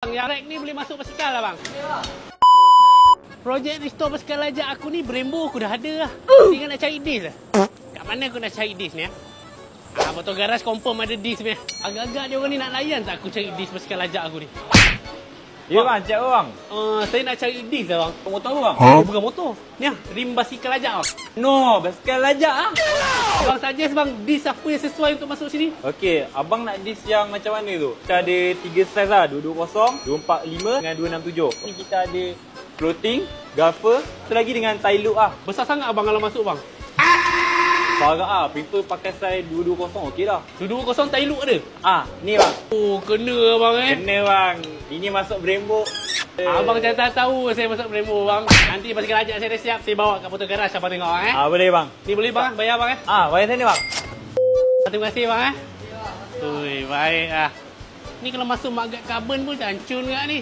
Yang rek ni boleh masuk basikal lah bang? Projek restore basikal lajak aku ni Brembo aku dah ada lah. Tinggal nak cari disk lah. Kat mana aku nak cari disk ni ya? Motor garaj confirm ada disk ni. Agak-agak dia orang ni nak layan tak aku cari disk basikal lajak aku ni? Ya bang, cek bang. Saya nak cari disk lah bang. Motor apa bang? Bukan motor. Ni lah, rim basikal lajak bang. No, basikal lajak ah. Abang suggest bang, disk apa yang sesuai untuk masuk sini? Okey, abang nak disk yang macam mana tu? Kita ada 3 size lah, 220, 245 dengan 267. Ni kita ada floating, gaffer, satu lagi dengan tie loop ah. Besar sangat abang kalau masuk bang. Parah ah, prefer pakai size 220 okey dah. 220 tai look ada? Ni bang. Oh, kena bang Kena bang. Ini masuk Brembo. Abang jangan tahu saya masuk Brembo bang. Nanti basikal lajak saya dah siap, saya bawa kat motor garaj abang tengok bang Boleh bang. Ni boleh bang, bayar bang bayar sana bang. Terima kasih bang Ui, baik ah. Ni kalau masuk mat guard carbon pun hancur juga ni.